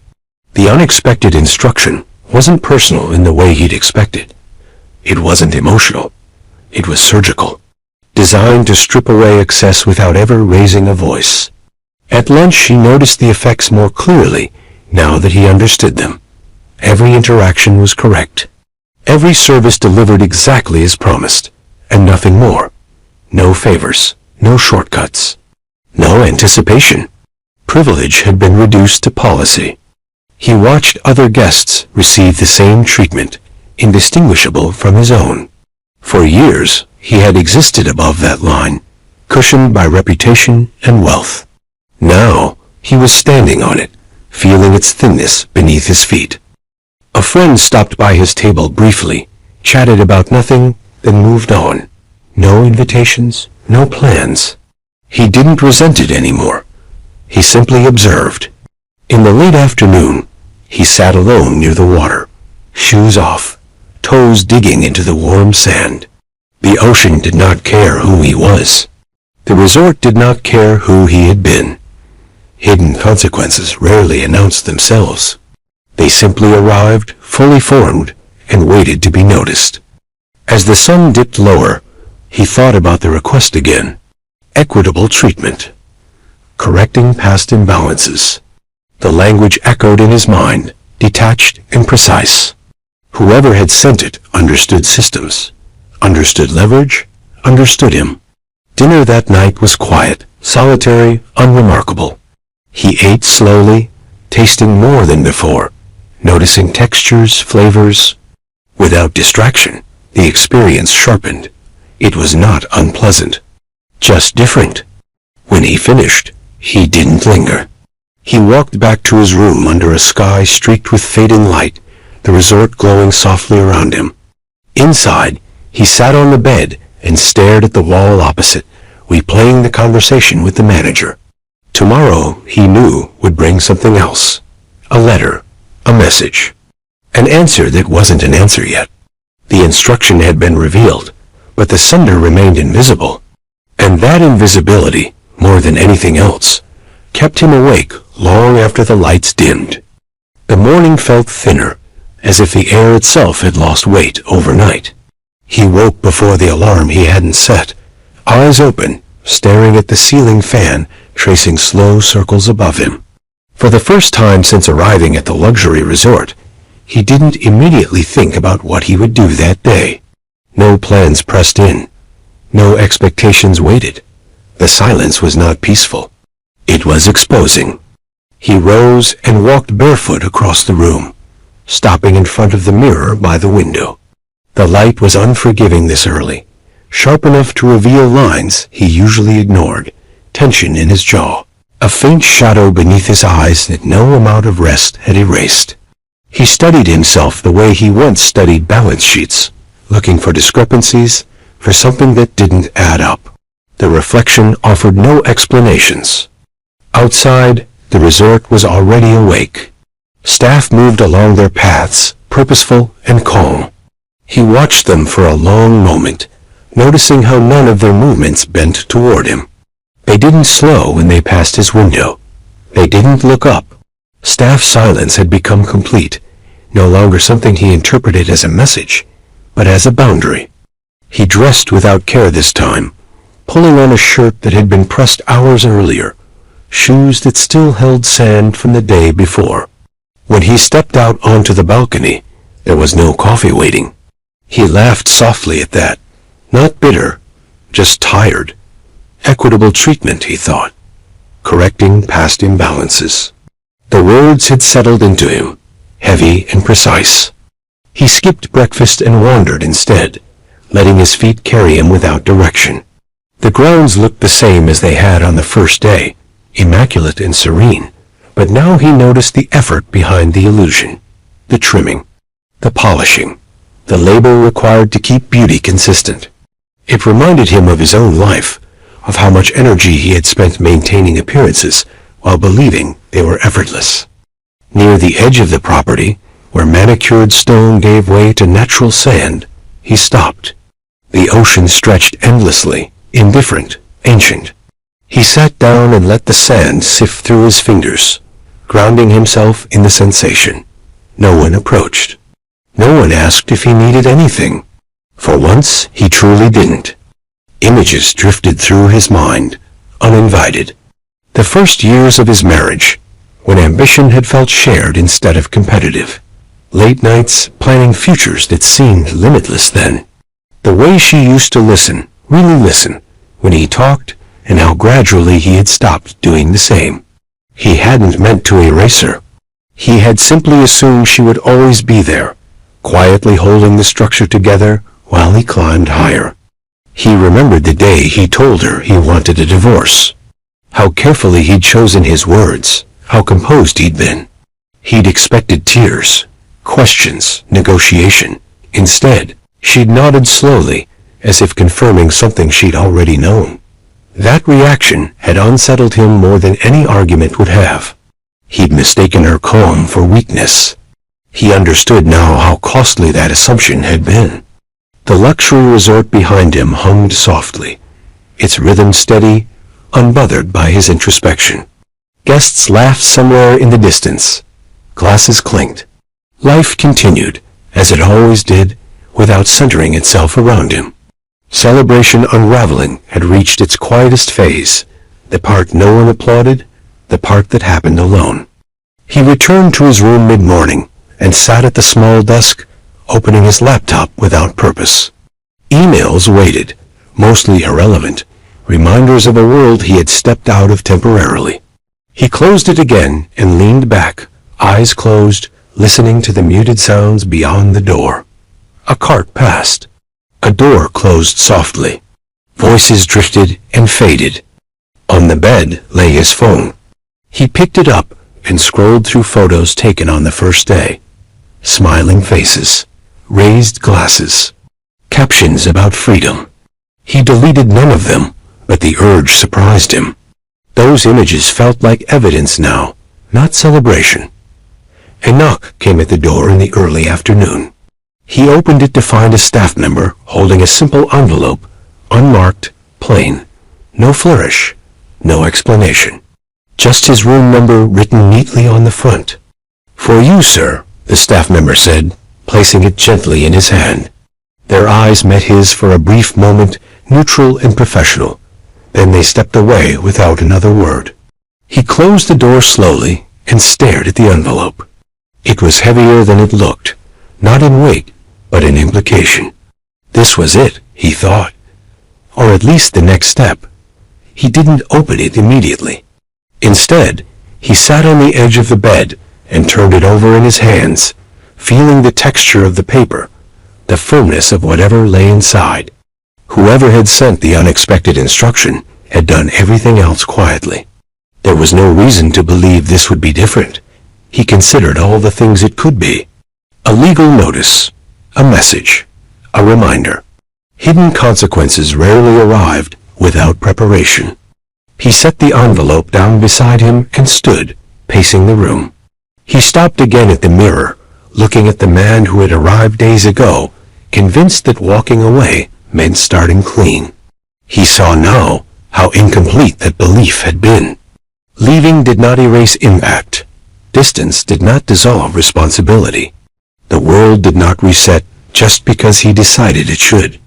The unexpected instruction wasn't personal in the way he'd expected. It wasn't emotional. It was surgical, designed to strip away excess without ever raising a voice. At lunch he noticed the effects more clearly now that he understood them. Every interaction was correct. Every service delivered exactly as promised, and nothing more. No favors, no shortcuts, no anticipation. Privilege had been reduced to policy. He watched other guests receive the same treatment, indistinguishable from his own. For years, he had existed above that line, cushioned by reputation and wealth. Now, he was standing on it, feeling its thinness beneath his feet. A friend stopped by his table briefly, chatted about nothing, then moved on. No invitations, no plans. He didn't resent it anymore. He simply observed. In the late afternoon, he sat alone near the water, shoes off, toes digging into the warm sand. The ocean did not care who he was. The resort did not care who he had been. Hidden consequences rarely announced themselves. They simply arrived, fully formed, and waited to be noticed. As the sun dipped lower, he thought about the request again. Equitable treatment. Correcting past imbalances. The language echoed in his mind, detached and precise. Whoever had sent it understood systems, understood leverage, understood him. Dinner that night was quiet, solitary, unremarkable. He ate slowly, tasting more than before, noticing textures, flavors. Without distraction, the experience sharpened. It was not unpleasant, just different. When he finished, he didn't linger. He walked back to his room under a sky streaked with fading light, the resort glowing softly around him. Inside, he sat on the bed and stared at the wall opposite, replaying the conversation with the manager. Tomorrow, he knew, would bring something else. A letter, a message. An answer that wasn't an answer yet. The instruction had been revealed, but the sender remained invisible. And that invisibility, more than anything else, kept him awake long after the lights dimmed. The morning felt thinner, as if the air itself had lost weight overnight. He woke before the alarm he hadn't set, eyes open, staring at the ceiling fan, tracing slow circles above him. For the first time since arriving at the luxury resort, he didn't immediately think about what he would do that day. No plans pressed in. No expectations waited. The silence was not peaceful. It was exposing. He rose and walked barefoot across the room, stopping in front of the mirror by the window. The light was unforgiving this early, sharp enough to reveal lines he usually ignored, tension in his jaw, a faint shadow beneath his eyes that no amount of rest had erased. He studied himself the way he once studied balance sheets, looking for discrepancies, for something that didn't add up. The reflection offered no explanations. Outside, the resort was already awake. Staff moved along their paths, purposeful and calm. He watched them for a long moment, noticing how none of their movements bent toward him. They didn't slow when they passed his window. They didn't look up. Staff silence had become complete, no longer something he interpreted as a message, but as a boundary. He dressed without care this time, pulling on a shirt that had been pressed hours earlier, shoes that still held sand from the day before. When he stepped out onto the balcony, there was no coffee waiting. He laughed softly at that. Not bitter, just tired. Equitable treatment, he thought, correcting past imbalances. The words had settled into him, heavy and precise. He skipped breakfast and wandered instead, letting his feet carry him without direction. The grounds looked the same as they had on the first day, immaculate and serene, but now he noticed the effort behind the illusion, the trimming, the polishing, the labor required to keep beauty consistent. It reminded him of his own life, of how much energy he had spent maintaining appearances while believing they were effortless. Near the edge of the property, where manicured stone gave way to natural sand, he stopped. The ocean stretched endlessly, indifferent, ancient. He sat down and let the sand sift through his fingers, grounding himself in the sensation. No one approached. No one asked if he needed anything. For once, he truly didn't. Images drifted through his mind, uninvited. The first years of his marriage, when ambition had felt shared instead of competitive. Late nights planning futures that seemed limitless then. The way she used to listen, really listen, when he talked, and how gradually he had stopped doing the same. He hadn't meant to erase her. He had simply assumed she would always be there, quietly holding the structure together while he climbed higher. He remembered the day he told her he wanted a divorce. How carefully he'd chosen his words, how composed he'd been. He'd expected tears, questions, negotiation. Instead, she'd nodded slowly, as if confirming something she'd already known. That reaction had unsettled him more than any argument would have. He'd mistaken her calm for weakness. He understood now how costly that assumption had been. The luxury resort behind him hummed softly, its rhythm steady, unbothered by his introspection. Guests laughed somewhere in the distance. Glasses clinked. Life continued, as it always did, without centering itself around him. Celebration unraveling had reached its quietest phase, the part no one applauded, the part that happened alone. He returned to his room mid-morning and sat at the small desk, opening his laptop without purpose. Emails waited, mostly irrelevant, reminders of a world he had stepped out of temporarily. He closed it again and leaned back, eyes closed, listening to the muted sounds beyond the door. A cart passed. A door closed softly. Voices drifted and faded. On the bed lay his phone. He picked it up and scrolled through photos taken on the first day. Smiling faces, raised glasses, captions about freedom. He deleted none of them, but the urge surprised him. Those images felt like evidence now, not celebration. A knock came at the door in the early afternoon. He opened it to find a staff member holding a simple envelope, unmarked, plain. No flourish, no explanation. Just his room number written neatly on the front. "For you, sir," the staff member said, placing it gently in his hand. Their eyes met his for a brief moment, neutral and professional. Then they stepped away without another word. He closed the door slowly and stared at the envelope. It was heavier than it looked, not in weight, but in implication. This was it, he thought. Or at least the next step. He didn't open it immediately. Instead, he sat on the edge of the bed and turned it over in his hands, feeling the texture of the paper, the firmness of whatever lay inside. Whoever had sent the unexpected instruction had done everything else quietly. There was no reason to believe this would be different. He considered all the things it could be. A legal notice, a message, a reminder. Hidden consequences rarely arrived without preparation. He set the envelope down beside him and stood, pacing the room. He stopped again at the mirror, looking at the man who had arrived days ago, convinced that walking away meant starting clean. He saw now how incomplete that belief had been. Leaving did not erase impact. Distance did not dissolve responsibility. The world did not reset just because he decided it should.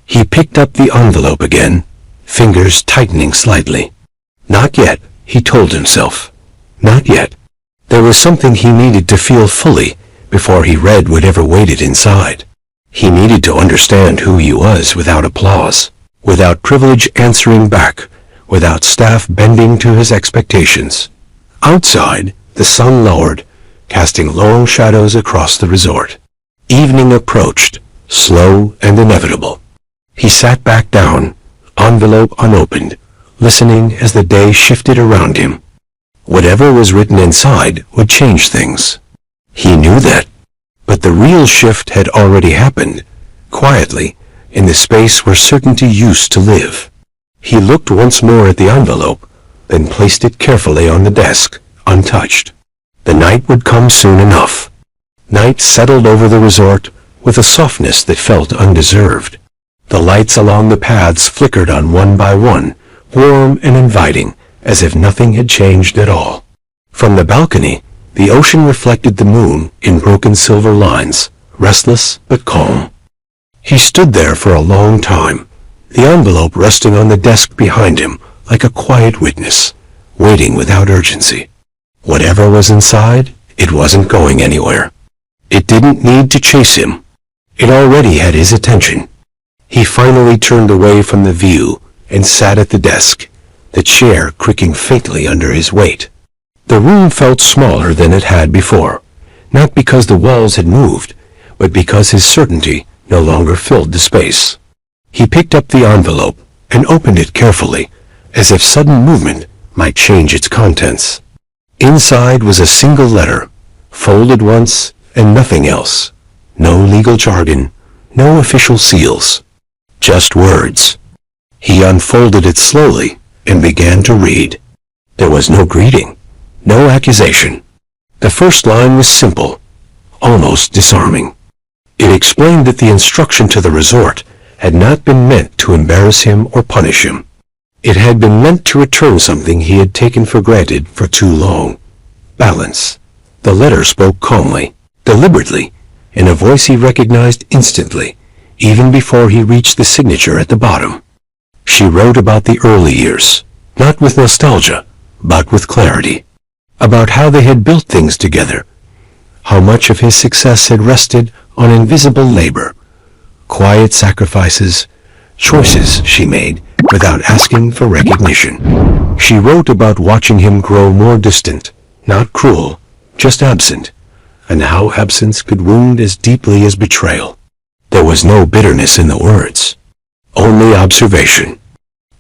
He picked up the envelope again, fingers tightening slightly. Not yet, he told himself. Not yet. There was something he needed to feel fully before he read whatever waited inside. He needed to understand who he was without applause, without privilege answering back, without staff bending to his expectations. Outside, the sun lowered, casting long shadows across the resort. Evening approached, slow and inevitable. He sat back down, envelope unopened, listening as the day shifted around him. Whatever was written inside would change things. He knew that. But the real shift had already happened, quietly, in the space where certainty used to live. He looked once more at the envelope, then placed it carefully on the desk, untouched. The night would come soon enough. Night settled over the resort with a softness that felt undeserved. The lights along the paths flickered on one by one, warm and inviting, as if nothing had changed at all. From the balcony, the ocean reflected the moon in broken silver lines, restless but calm. He stood there for a long time, the envelope resting on the desk behind him like a quiet witness, waiting without urgency. Whatever was inside, it wasn't going anywhere. It didn't need to chase him. It already had his attention. He finally turned away from the view and sat at the desk, the chair creaking faintly under his weight. The room felt smaller than it had before, not because the walls had moved, but because his certainty no longer filled the space. He picked up the envelope and opened it carefully, as if sudden movement might change its contents. Inside was a single letter, folded once and nothing else. No legal jargon, no official seals. Just words. He unfolded it slowly and began to read. There was no greeting, no accusation. The first line was simple, almost disarming. It explained that the instruction to the resort had not been meant to embarrass him or punish him. It had been meant to return something he had taken for granted for too long. Balance. The letter spoke calmly, deliberately, in a voice he recognized instantly, even before he reached the signature at the bottom. She wrote about the early years, not with nostalgia, but with clarity. About how they had built things together, how much of his success had rested on invisible labor, quiet sacrifices, choices she made without asking for recognition. She wrote about watching him grow more distant, not cruel, just absent, and how absence could wound as deeply as betrayal. There was no bitterness in the words, only observation.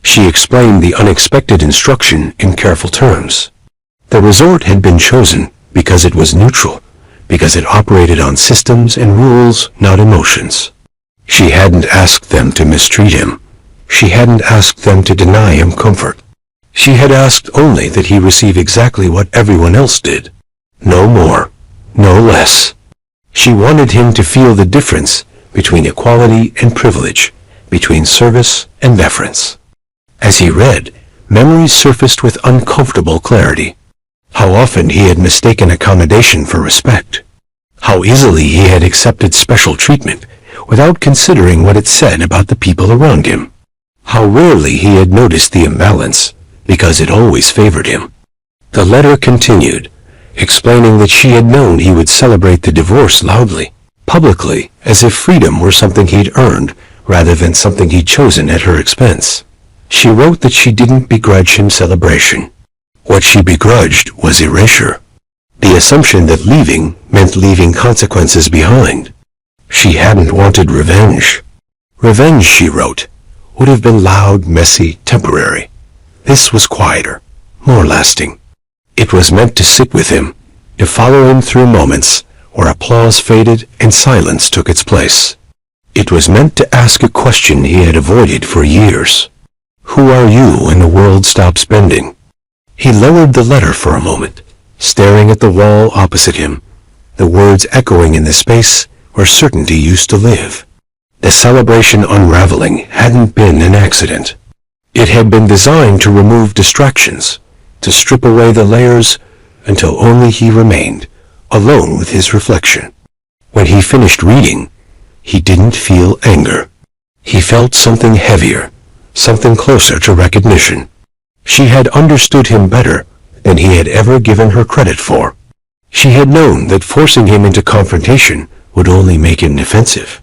She explained the unexpected instruction in careful terms. The resort had been chosen because it was neutral, because it operated on systems and rules, not emotions. She hadn't asked them to mistreat him. She hadn't asked them to deny him comfort. She had asked only that he receive exactly what everyone else did. No more, no less. She wanted him to feel the difference between equality and privilege, between service and deference. As he read, memories surfaced with uncomfortable clarity. How often he had mistaken accommodation for respect. How easily he had accepted special treatment without considering what it said about the people around him. How rarely he had noticed the imbalance because it always favored him. The letter continued, explaining that she had known he would celebrate the divorce loudly, publicly, as if freedom were something he'd earned rather than something he'd chosen at her expense. She wrote that she didn't begrudge him celebration. What she begrudged was erasure. The assumption that leaving meant leaving consequences behind. She hadn't wanted revenge. Revenge, she wrote, would have been loud, messy, temporary. This was quieter, more lasting. It was meant to sit with him, to follow him through moments where applause faded and silence took its place. It was meant to ask a question he had avoided for years. Who are you when the world stops bending? He lowered the letter for a moment, staring at the wall opposite him, the words echoing in the space where certainty used to live. The celebration unraveling hadn't been an accident. It had been designed to remove distractions, to strip away the layers until only he remained, alone with his reflection. When he finished reading, he didn't feel anger. He felt something heavier, something closer to recognition. She had understood him better than he had ever given her credit for. She had known that forcing him into confrontation would only make him defensive.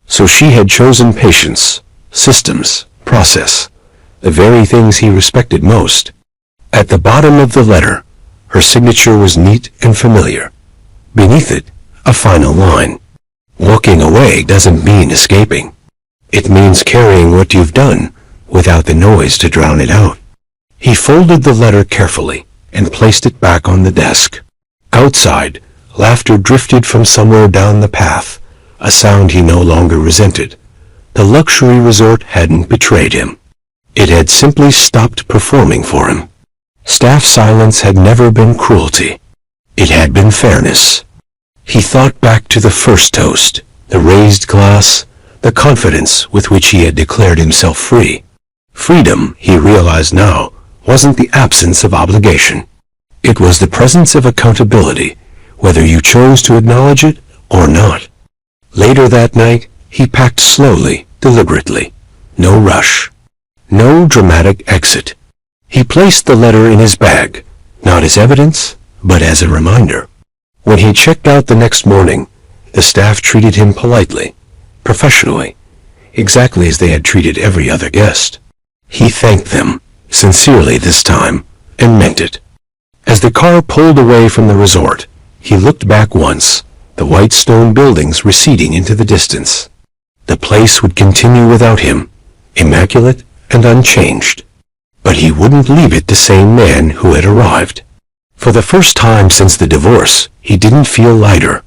So she had chosen patience, systems, process, the very things he respected most. At the bottom of the letter, her signature was neat and familiar. Beneath it, a final line. Walking away doesn't mean escaping. It means carrying what you've done without the noise to drown it out. He folded the letter carefully and placed it back on the desk. Outside, laughter drifted from somewhere down the path, a sound he no longer resented. The luxury resort hadn't betrayed him. It had simply stopped performing for him. Staff silence had never been cruelty. It had been fairness. He thought back to the first toast, the raised glass, the confidence with which he had declared himself free. Freedom, he realized now, wasn't the absence of obligation. It was the presence of accountability, whether you chose to acknowledge it or not. Later that night, he packed slowly, deliberately. No rush. No dramatic exit. He placed the letter in his bag, not as evidence, but as a reminder. When he checked out the next morning, the staff treated him politely, professionally, exactly as they had treated every other guest. He thanked them, sincerely this time, and meant it. As the car pulled away from the resort, he looked back once, the white stone buildings receding into the distance. The place would continue without him, immaculate and unchanged. But he wouldn't leave it the same man who had arrived. For the first time since the divorce, he didn't feel lighter.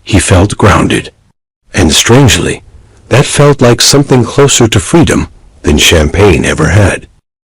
He felt grounded. And strangely, that felt like something closer to freedom than champagne ever had.